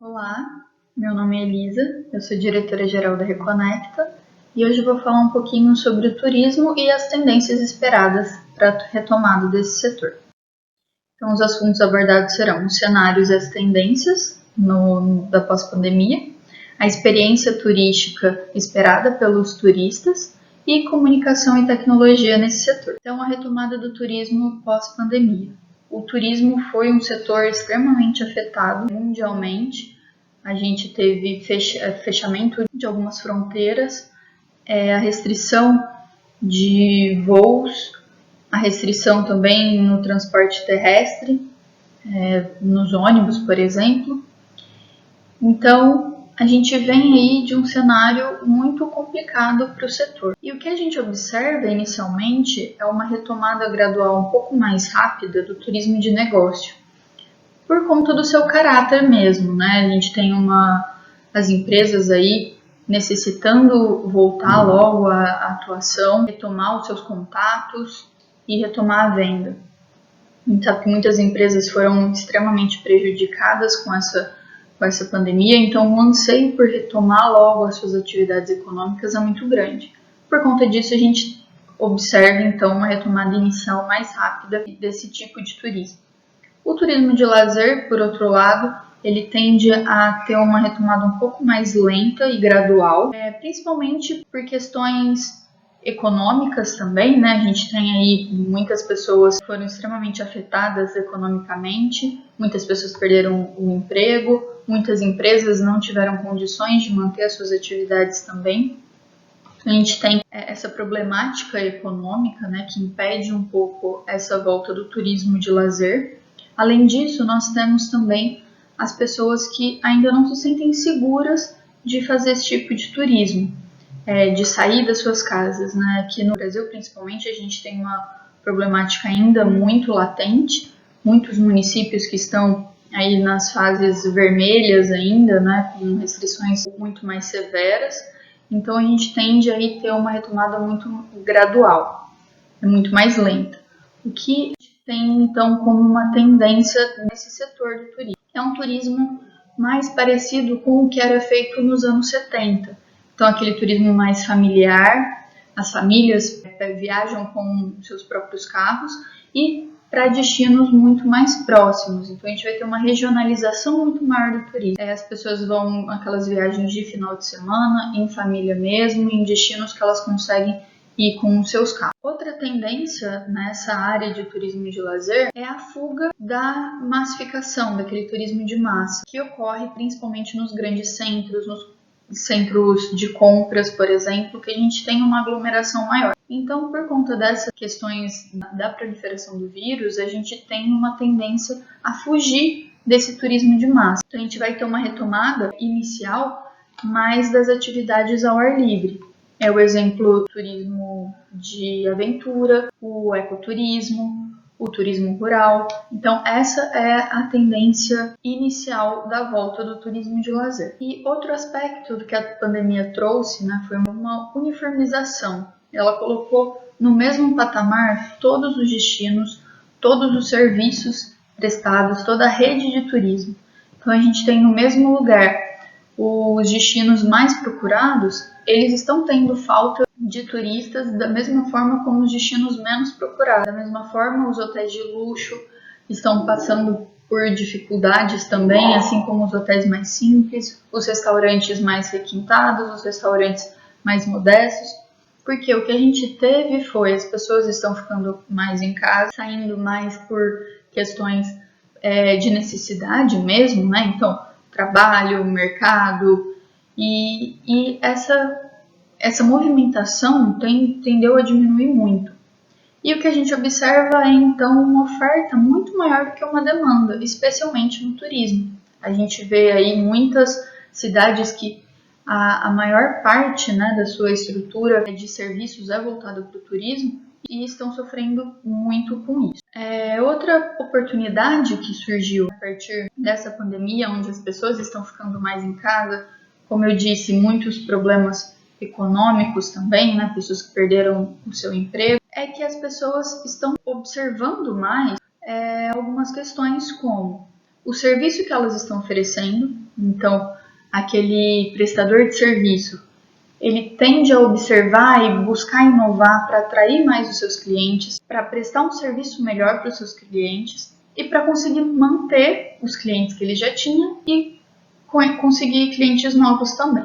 Olá, meu nome é Elisa, eu sou diretora-geral da Reconecta e hoje vou falar um pouquinho sobre o turismo e as tendências esperadas para a retomada desse setor. Então, os assuntos abordados serão os cenários e as tendências da pós-pandemia, a experiência turística esperada pelos turistas e comunicação e tecnologia nesse setor. Então, a retomada do turismo pós-pandemia. O turismo foi um setor extremamente afetado mundialmente. A gente teve fechamento de algumas fronteiras, a restrição de voos, a restrição também no transporte terrestre, nos ônibus, por exemplo. Então, a gente vem aí de um cenário muito complicado para o setor. E o que a gente observa inicialmente é uma retomada gradual um pouco mais rápida do turismo de negócio, por conta do seu caráter mesmo, né? A gente tem as empresas aí necessitando voltar logo à atuação, retomar os seus contatos e retomar a venda. A gente sabe que muitas empresas foram extremamente prejudicadas com essa pandemia, então o anseio por retomar logo as suas atividades econômicas é muito grande. Por conta disso, a gente observa então uma retomada inicial mais rápida desse tipo de turismo. O turismo de lazer, por outro lado, ele tende a ter uma retomada um pouco mais lenta e gradual, principalmente por questões econômicas também, né? A gente tem aí muitas pessoas que foram extremamente afetadas economicamente, muitas pessoas perderam o emprego, muitas empresas não tiveram condições de manter as suas atividades também. A gente tem essa problemática econômica, né, que impede um pouco essa volta do turismo de lazer. Além disso, nós temos também as pessoas que ainda não se sentem seguras de fazer esse tipo de turismo, de sair das suas casas, né? Aqui no Brasil, principalmente, a gente tem uma problemática ainda muito latente, muitos municípios que estão aí nas fases vermelhas ainda, né, com restrições muito mais severas. Então, a gente tende aí ter uma retomada muito gradual, muito mais lenta. O que tem, então, como uma tendência nesse setor do turismo? É um turismo mais parecido com o que era feito nos anos 70. Então, aquele turismo mais familiar, as famílias viajam com seus próprios carros e para destinos muito mais próximos. Então, a gente vai ter uma regionalização muito maior do turismo. As pessoas vão aquelas viagens de final de semana, em família mesmo, em destinos que elas conseguem ir com os seus carros. Outra tendência nessa área de turismo de lazer é a fuga da massificação, daquele turismo de massa, que ocorre principalmente nos grandes centros, nos centros de compras, por exemplo, que a gente tem uma aglomeração maior. Então, por conta dessas questões da proliferação do vírus, a gente tem uma tendência a fugir desse turismo de massa. Então, a gente vai ter uma retomada inicial mais das atividades ao ar livre. É o exemplo do turismo de aventura, o ecoturismo, o turismo rural. Então, essa é a tendência inicial da volta do turismo de lazer. E outro aspecto que a pandemia trouxe, né, foi uma uniformização. Ela colocou no mesmo patamar todos os destinos, todos os serviços prestados, toda a rede de turismo. Então, a gente tem no mesmo lugar os destinos mais procurados, eles estão tendo falta de turistas da mesma forma como os destinos menos procurados. Da mesma forma, os hotéis de luxo estão passando por dificuldades também, assim como os hotéis mais simples, os restaurantes mais requintados, os restaurantes mais modestos, porque o que a gente teve foi as pessoas estão ficando mais em casa, saindo mais por questões de necessidade mesmo, né? Então, trabalho, mercado, e essa movimentação tendeu a diminuir muito. E o que a gente observa é, então, uma oferta muito maior do que uma demanda, especialmente no turismo. A gente vê aí muitas cidades que a maior parte, né, da sua estrutura de serviços é voltada para o turismo e estão sofrendo muito com isso. Outra oportunidade que surgiu a partir dessa pandemia, onde as pessoas estão ficando mais em casa, como eu disse, muitos problemas econômicos também, né, pessoas que perderam o seu emprego, é que as pessoas estão observando mais algumas questões como o serviço que elas estão oferecendo, Então, aquele prestador de serviço, ele tende a observar e buscar inovar para atrair mais os seus clientes, para prestar um serviço melhor para os seus clientes e para conseguir manter os clientes que ele já tinha e conseguir clientes novos também.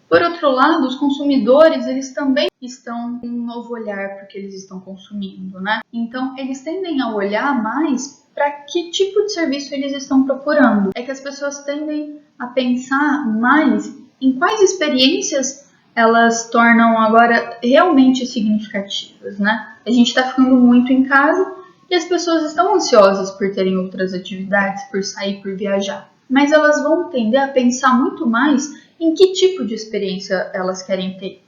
Por outro lado, os consumidores, eles também estão com um novo olhar porque eles estão consumindo, né? Então, eles tendem a olhar mais para que tipo de serviço eles estão procurando. É que as pessoas tendem a pensar mais em quais experiências elas tornam agora realmente significativas, né? A gente está ficando muito em casa e as pessoas estão ansiosas por terem outras atividades, por sair, por viajar. Mas elas vão tender a pensar muito mais em que tipo de experiência elas querem ter.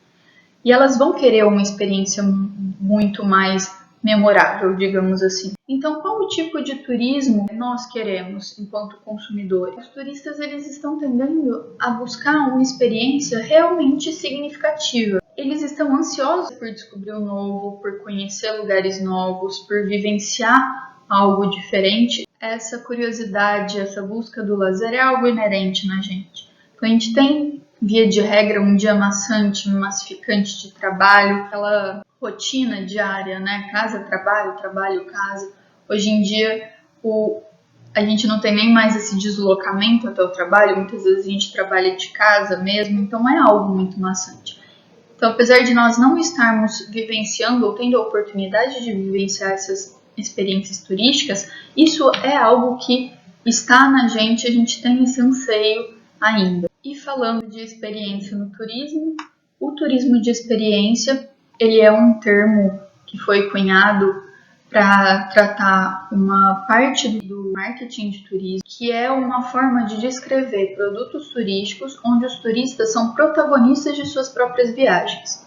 E elas vão querer uma experiência muito mais memorável, digamos assim. Então, qual o tipo de turismo nós queremos enquanto consumidores? Os turistas, eles estão tendendo a buscar uma experiência realmente significativa. Eles estão ansiosos por descobrir o novo, por conhecer lugares novos, por vivenciar algo diferente. Essa curiosidade, essa busca do lazer é algo inerente na gente. Então, a gente tem, via de regra, um dia maçante, massificante de trabalho, aquela rotina diária, né? Casa, trabalho, trabalho, casa. Hoje em dia, a gente não tem nem mais esse deslocamento até o trabalho, muitas vezes a gente trabalha de casa mesmo, então é algo muito maçante. Então, apesar de nós não estarmos vivenciando ou tendo a oportunidade de vivenciar essas experiências turísticas, isso é algo que está na gente, a gente tem esse anseio ainda. E falando de experiência no turismo, o turismo de experiência, ele é um termo que foi cunhado para tratar uma parte do marketing de turismo, que é uma forma de descrever produtos turísticos onde os turistas são protagonistas de suas próprias viagens.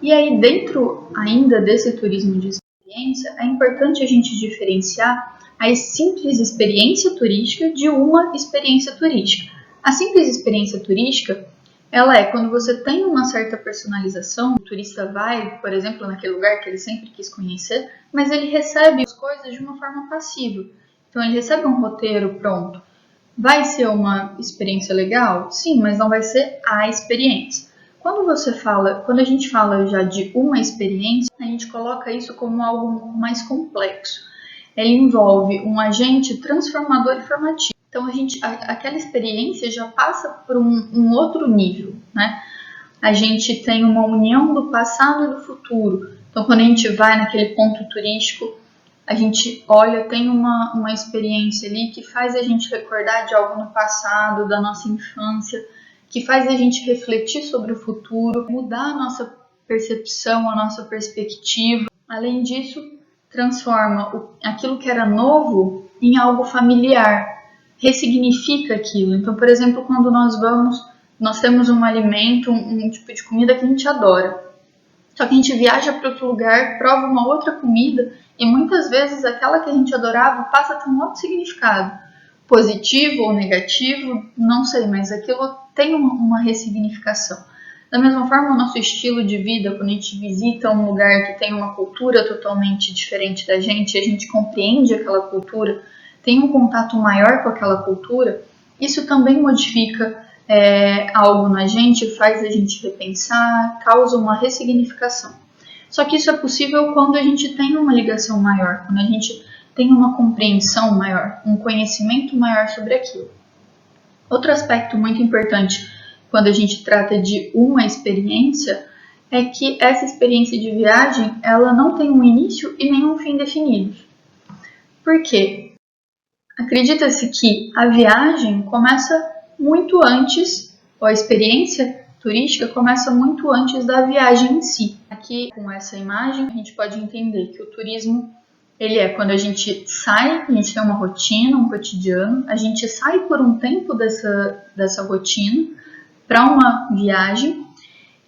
E aí, dentro ainda desse turismo de experiência, é importante a gente diferenciar a simples experiência turística de uma experiência turística. A simples experiência turística, ela é quando você tem uma certa personalização, o turista vai, por exemplo, naquele lugar que ele sempre quis conhecer, mas ele recebe as coisas de uma forma passiva. Então, ele recebe um roteiro pronto. Vai ser uma experiência legal? Sim, mas não vai ser a experiência. Quando a gente fala já de uma experiência, a gente coloca isso como algo mais complexo. Ele envolve um agente transformador e formativo. Então, aquela experiência já passa por um outro nível, né? A gente tem uma união do passado e do futuro. Então, quando a gente vai naquele ponto turístico, a gente olha, tem uma experiência ali que faz a gente recordar de algo no passado, da nossa infância, que faz a gente refletir sobre o futuro, mudar a nossa percepção, a nossa perspectiva. Além disso, transforma aquilo que era novo em algo familiar, ressignifica aquilo. Então, por exemplo, quando nós temos um alimento, um tipo de comida que a gente adora. Só que a gente viaja para outro lugar, prova uma outra comida e muitas vezes aquela que a gente adorava passa a ter um outro significado. Positivo ou negativo, não sei, mas aquilo tem uma ressignificação. Da mesma forma, o nosso estilo de vida, quando a gente visita um lugar que tem uma cultura totalmente diferente da gente, e a gente compreende aquela cultura, tem um contato maior com aquela cultura, isso também modifica algo na gente, faz a gente repensar, causa uma ressignificação. Só que isso é possível quando a gente tem uma ligação maior, quando a gente tem uma compreensão maior, um conhecimento maior sobre aquilo. Outro aspecto muito importante quando a gente trata de uma experiência é que essa experiência de viagem ela não tem um início e nenhum fim definidos. Por quê? Acredita-se que a viagem começa muito antes, ou a experiência turística começa muito antes da viagem em si. Aqui, com essa imagem, a gente pode entender que o turismo ele é quando a gente sai, a gente tem uma rotina, um cotidiano, a gente sai por um tempo dessa rotina para uma viagem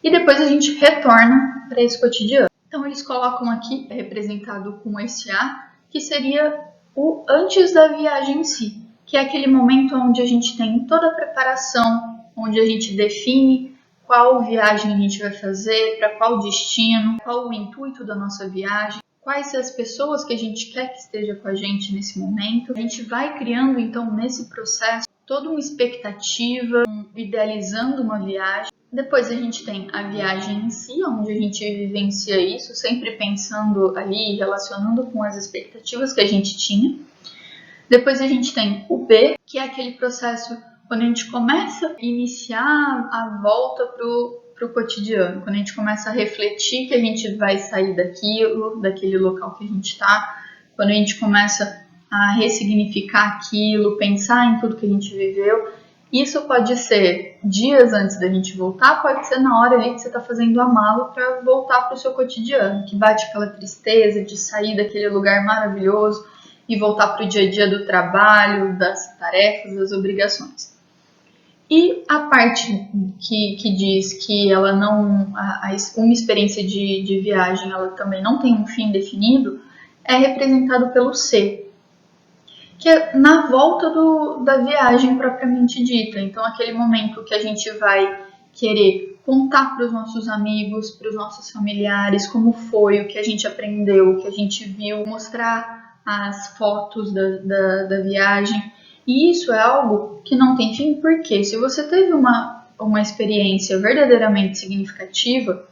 e depois a gente retorna para esse cotidiano. Então eles colocam aqui, representado com esse A, que seria o antes da viagem em si, que é aquele momento onde a gente tem toda a preparação, onde a gente define qual viagem a gente vai fazer, para qual destino, qual o intuito da nossa viagem, quais são as pessoas que a gente quer que esteja com a gente nesse momento. A gente vai criando, então, nesse processo, toda uma expectativa, idealizando uma viagem. Depois a gente tem a viagem em si, onde a gente vivencia isso, sempre pensando ali, relacionando com as expectativas que a gente tinha. Depois a gente tem o B, que é aquele processo quando a gente começa a iniciar a volta pro cotidiano, quando a gente começa a refletir que a gente vai sair daquele local que a gente está, quando a gente começa a ressignificar aquilo, pensar em tudo que a gente viveu. Isso pode ser dias antes da gente voltar, pode ser na hora ali que você está fazendo a mala para voltar para o seu cotidiano, que bate aquela tristeza de sair daquele lugar maravilhoso e voltar para o dia a dia do trabalho, das tarefas, das obrigações. E a parte que diz que ela não, uma experiência de viagem, ela também não tem um fim definido, é representado pelo C, que é na volta da viagem propriamente dita. Então, aquele momento que a gente vai querer contar para os nossos amigos, para os nossos familiares, como foi, o que a gente aprendeu, o que a gente viu, mostrar as fotos da viagem. E isso é algo que não tem fim, porque se você teve uma experiência verdadeiramente significativa,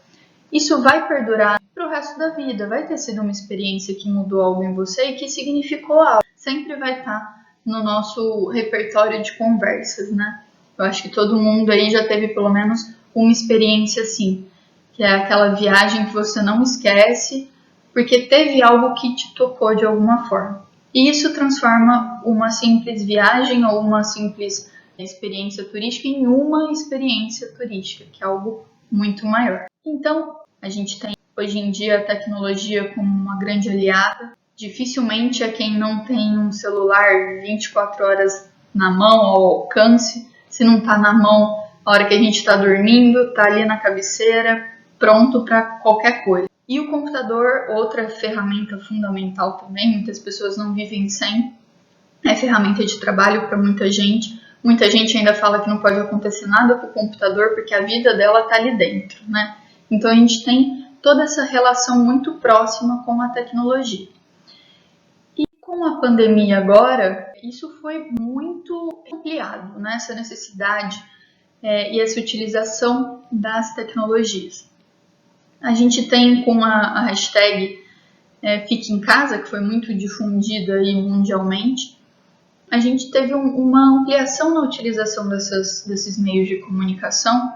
isso vai perdurar para o resto da vida. Vai ter sido uma experiência que mudou algo em você e que significou algo. Sempre vai estar no nosso repertório de conversas, né? Eu acho que todo mundo aí já teve pelo menos uma experiência assim, que é aquela viagem que você não esquece, porque teve algo que te tocou de alguma forma. E isso transforma uma simples viagem ou uma simples experiência turística em uma experiência turística, que é algo muito maior. Então, a gente tem hoje em dia a tecnologia como uma grande aliada. Dificilmente é quem não tem um celular 24 horas na mão, ao alcance. Se não está na mão a hora que a gente está dormindo, está ali na cabeceira, pronto para qualquer coisa. E o computador, outra ferramenta fundamental também, muitas pessoas não vivem sem, é ferramenta de trabalho para muita gente. Muita gente ainda fala que não pode acontecer nada com o computador porque a vida dela está ali dentro, né? Então a gente tem toda essa relação muito próxima com a tecnologia. E com a pandemia agora, isso foi muito ampliado, né? Essa necessidade e essa utilização das tecnologias. A gente tem com a hashtag Fique em Casa, que foi muito difundida aí mundialmente, a gente teve uma ampliação na utilização desses meios de comunicação,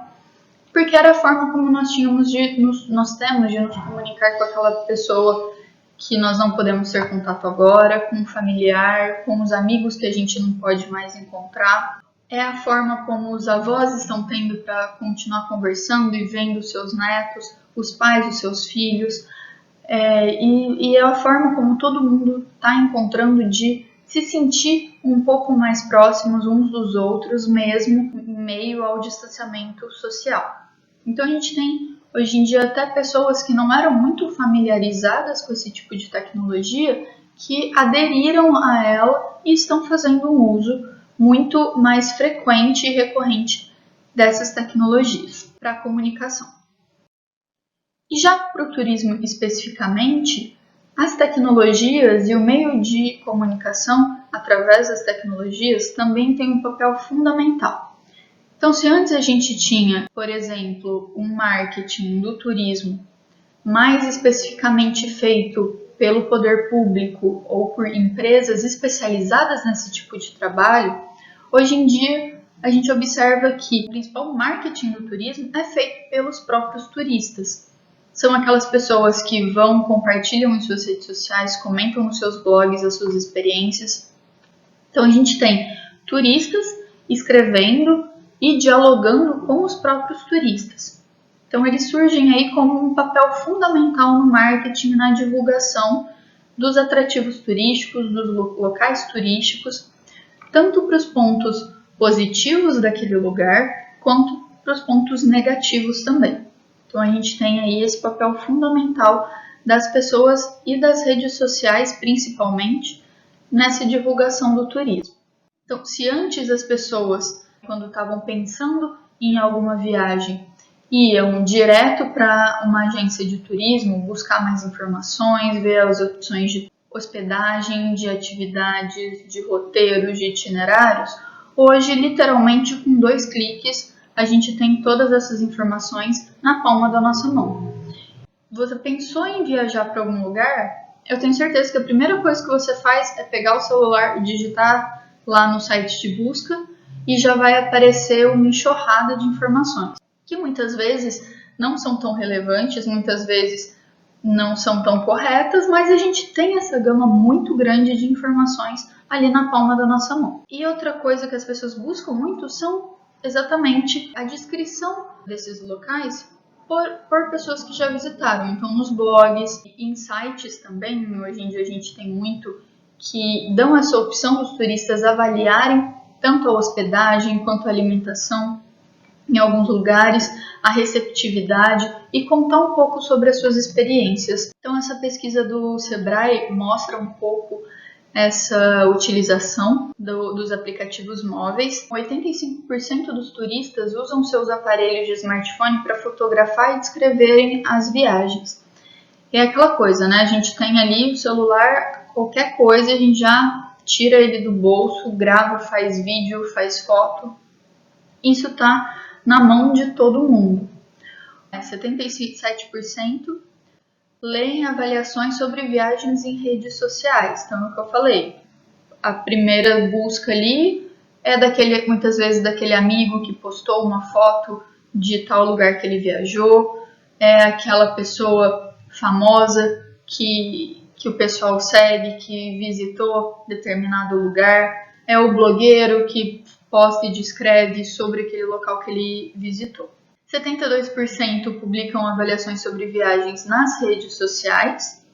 porque era a forma como nós temos de nos comunicar com aquela pessoa que nós não podemos ter contato agora, com o familiar, com os amigos que a gente não pode mais encontrar. É a forma como os avós estão tendo para continuar conversando e vendo seus netos, os pais dos seus filhos, e é a forma como todo mundo está encontrando de se sentir um pouco mais próximos uns dos outros, mesmo em meio ao distanciamento social. Então a gente tem hoje em dia até pessoas que não eram muito familiarizadas com esse tipo de tecnologia, que aderiram a ela e estão fazendo um uso muito mais frequente e recorrente dessas tecnologias para a comunicação. E já para o turismo especificamente, as tecnologias e o meio de comunicação através das tecnologias também tem um papel fundamental. Então, se antes a gente tinha, por exemplo, um marketing do turismo mais especificamente feito pelo poder público ou por empresas especializadas nesse tipo de trabalho, hoje em dia a gente observa que o principal marketing do turismo é feito pelos próprios turistas. São aquelas pessoas que vão, compartilham em suas redes sociais, comentam nos seus blogs as suas experiências. Então a gente tem turistas escrevendo e dialogando com os próprios turistas. Então eles surgem aí como um papel fundamental no marketing, na divulgação dos atrativos turísticos, dos locais turísticos, tanto para os pontos positivos daquele lugar, quanto para os pontos negativos também. Então a gente tem aí esse papel fundamental das pessoas e das redes sociais, principalmente, nessa divulgação do turismo. Então, se antes as pessoas, quando estavam pensando em alguma viagem, iam direto para uma agência de turismo, buscar mais informações, ver as opções de hospedagem, de atividades, de roteiros, de itinerários, Hoje, literalmente, com 2 cliques, a gente tem todas essas informações na palma da nossa mão. Você pensou em viajar para algum lugar? Eu tenho certeza que a primeira coisa que você faz é pegar o celular e digitar lá no site de busca e já vai aparecer uma enxurrada de informações, que muitas vezes não são tão relevantes, muitas vezes não são tão corretas, mas a gente tem essa gama muito grande de informações ali na palma da nossa mão. E outra coisa que as pessoas buscam muito são exatamente a descrição desses locais por pessoas que já visitaram. Então, nos blogs, em sites também, hoje em dia a gente tem muito que dão essa opção dos turistas avaliarem tanto a hospedagem quanto a alimentação em alguns lugares, a receptividade e contar um pouco sobre as suas experiências. Então, essa pesquisa do Sebrae mostra um pouco essa utilização dos aplicativos móveis. 85% dos turistas usam seus aparelhos de smartphone para fotografar e descreverem as viagens. E é aquela coisa, né? A gente tem ali o celular, qualquer coisa, a gente já tira ele do bolso, grava, faz vídeo, faz foto. Isso está na mão de todo mundo. 77% leem avaliações sobre viagens em redes sociais. Então, é o que eu falei. A primeira busca ali é muitas vezes daquele amigo que postou uma foto de tal lugar que ele viajou, é aquela pessoa famosa que o pessoal segue, que visitou determinado lugar, é o blogueiro que posta e descreve sobre aquele local que ele visitou. 72% publicam avaliações sobre viagens nas redes sociais.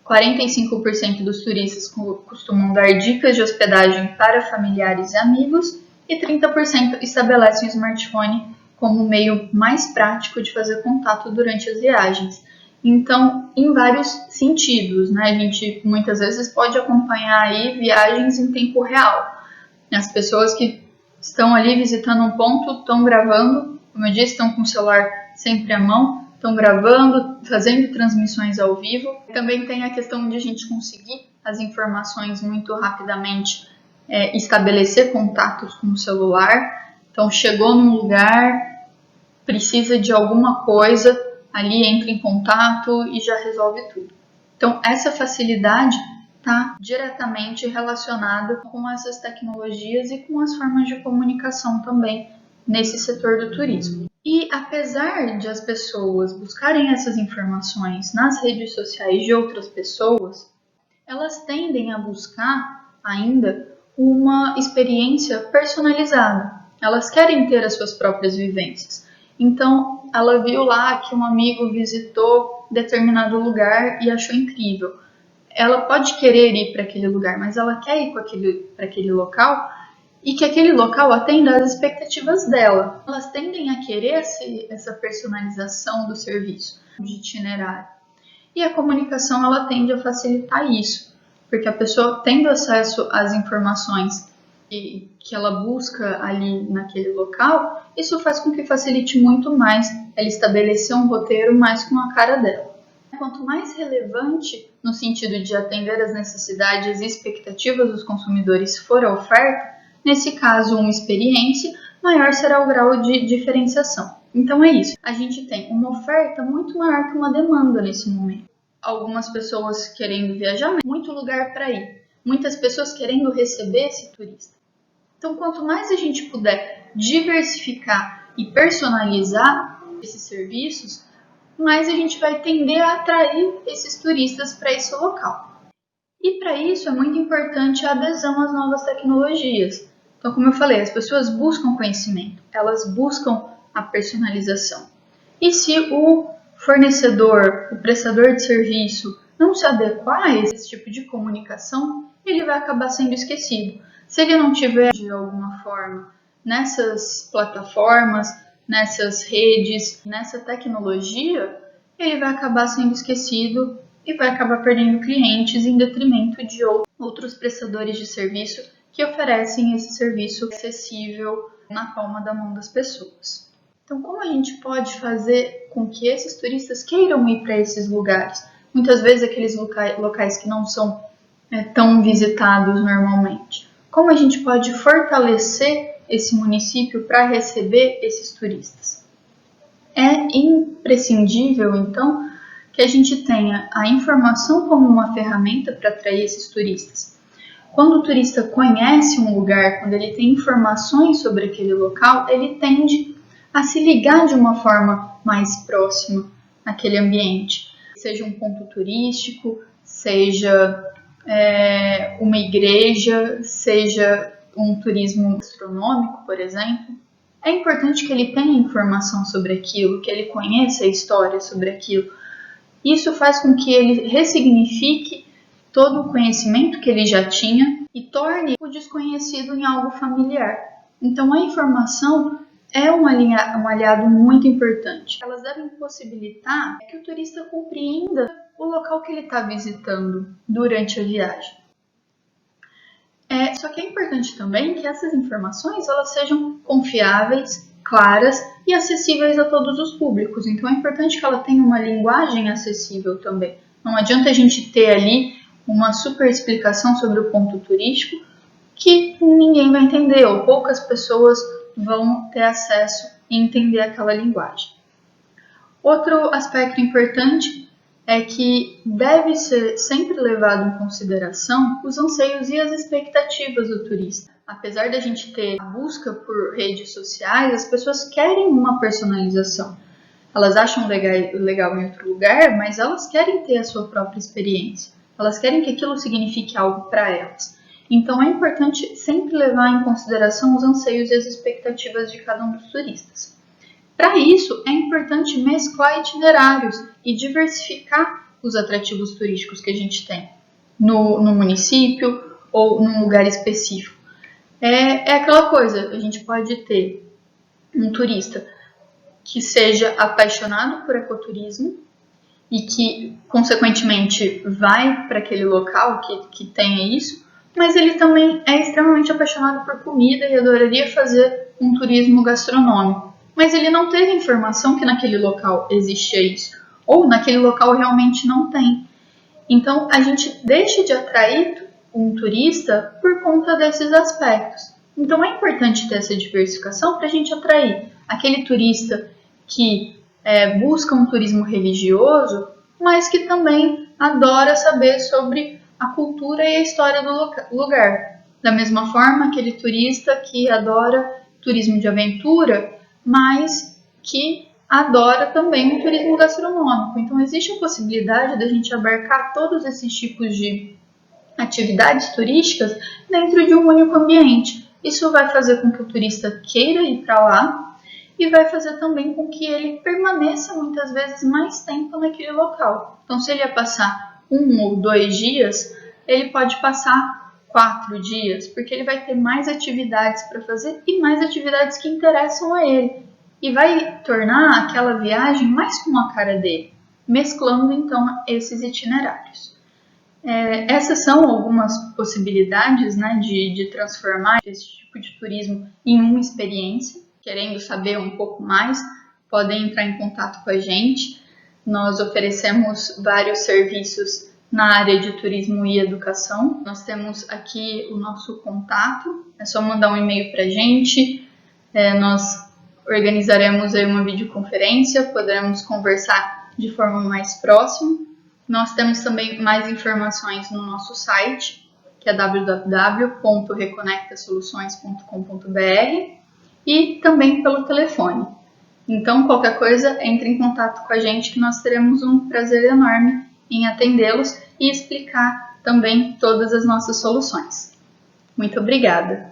45% dos turistas costumam dar dicas de hospedagem para familiares e amigos. E 30% estabelecem o smartphone como meio mais prático de fazer contato durante as viagens. Então, em vários sentidos, né? A gente muitas vezes pode acompanhar aí viagens em tempo real. As pessoas que estão ali visitando um ponto estão gravando, como eu disse, estão com o celular sempre à mão, estão gravando, fazendo transmissões ao vivo. Também tem a questão de a gente conseguir as informações muito rapidamente, estabelecer contatos com o celular. Então, chegou num lugar, precisa de alguma coisa, ali entra em contato e já resolve tudo. Então, essa facilidade está diretamente relacionada com essas tecnologias e com as formas de comunicação também nesse setor do turismo. E apesar de as pessoas buscarem essas informações nas redes sociais de outras pessoas, elas tendem a buscar ainda uma experiência personalizada. Elas querem ter as suas próprias vivências. Então, ela viu lá que um amigo visitou determinado lugar e achou incrível. Ela pode querer ir para aquele lugar, mas ela quer ir para aquele local e que aquele local atenda às expectativas dela. Elas tendem a querer essa personalização do serviço, de itinerário. E a comunicação ela tende a facilitar isso, porque a pessoa tendo acesso às informações que ela busca ali naquele local, isso faz com que facilite muito mais ela estabelecer um roteiro mais com a cara dela. Quanto mais relevante no sentido de atender às necessidades e expectativas dos consumidores for a oferta, nesse caso uma experiência, maior será o grau de diferenciação. Então é isso, a gente tem uma oferta muito maior que uma demanda nesse momento. Algumas pessoas querendo viajar, muito lugar para ir. Muitas pessoas querendo receber esse turista. Então, quanto mais a gente puder diversificar e personalizar esses serviços, mais a gente vai tender a atrair esses turistas para esse local. E para isso é muito importante a adesão às novas tecnologias. Então, como eu falei, as pessoas buscam conhecimento, elas buscam a personalização. E se o fornecedor, o prestador de serviço, não se adequar a esse tipo de comunicação, ele vai acabar sendo esquecido. Se ele não tiver, de alguma forma, nessas plataformas, nessas redes, nessa tecnologia, ele vai acabar sendo esquecido e vai acabar perdendo clientes em detrimento de outros prestadores de serviço que oferecem esse serviço acessível na palma da mão das pessoas. Então, como a gente pode fazer com que esses turistas queiram ir para esses lugares? Muitas vezes aqueles locais que não são tão visitados normalmente. como a gente pode fortalecer esse município para receber esses turistas? É imprescindível, então, que a gente tenha a informação como uma ferramenta para atrair esses turistas. Quando o turista conhece um lugar, quando ele tem informações sobre aquele local, ele tende a se ligar de uma forma mais próxima àquele ambiente. Seja um ponto turístico, seja uma igreja, seja um turismo gastronômico, por exemplo. É importante que ele tenha informação sobre aquilo, que ele conheça a história sobre aquilo. Isso faz com que ele ressignifique todo o conhecimento que ele já tinha e torne o desconhecido em algo familiar. Então, a informação é um aliado muito importante. Elas devem possibilitar que o turista compreenda o local que ele está visitando durante a viagem. Só que é importante também que essas informações elas sejam confiáveis, claras e acessíveis a todos os públicos. Então é importante que ela tenha uma linguagem acessível também. Não adianta a gente ter ali uma super explicação sobre o ponto turístico que ninguém vai entender ou poucas pessoas vão ter acesso e entender aquela linguagem. Outro aspecto importante é que deve ser sempre levado em consideração os anseios e as expectativas do turista. Apesar da gente ter a busca por redes sociais, as pessoas querem uma personalização. Elas acham legal em outro lugar, mas elas querem ter a sua própria experiência. Elas querem que aquilo signifique algo para elas. Então é importante sempre levar em consideração os anseios e as expectativas de cada um dos turistas. Para isso, é importante mesclar itinerários e diversificar os atrativos turísticos que a gente tem no município ou num lugar específico. É aquela coisa, a gente pode ter um turista que seja apaixonado por ecoturismo e que, consequentemente, vai para aquele local que tenha isso, mas ele também é extremamente apaixonado por comida e adoraria fazer um turismo gastronômico. Mas ele não teve informação que naquele local existia isso, ou naquele local realmente não tem. Então, a gente deixa de atrair um turista por conta desses aspectos. Então, é importante ter essa diversificação para a gente atrair aquele turista que busca um turismo religioso, mas que também adora saber sobre a cultura e a história do lugar. Da mesma forma, aquele turista que adora turismo de aventura, mas que adora também o turismo gastronômico. Então, existe a possibilidade da gente abarcar todos esses tipos de atividades turísticas dentro de um único ambiente. Isso vai fazer com que o turista queira ir para lá e vai fazer também com que ele permaneça muitas vezes mais tempo naquele local. Então, se ele ia passar 1 ou 2 dias, ele pode passar 4 dias, porque ele vai ter mais atividades para fazer e mais atividades que interessam a ele. E vai tornar aquela viagem mais com a cara dele, mesclando então esses itinerários. Essas são algumas possibilidades, né, de transformar esse tipo de turismo em uma experiência. Querendo saber um pouco mais, podem entrar em contato com a gente. Nós oferecemos vários serviços na área de turismo e educação. Nós temos aqui o nosso contato, é só mandar um e-mail para a gente. Nós organizaremos aí uma videoconferência, poderemos conversar de forma mais próxima. Nós temos também mais informações no nosso site, que é www.reconectasoluções.com.br e também pelo telefone. Então, qualquer coisa, entre em contato com a gente que nós teremos um prazer enorme em atendê-los e explicar também todas as nossas soluções. Muito obrigada!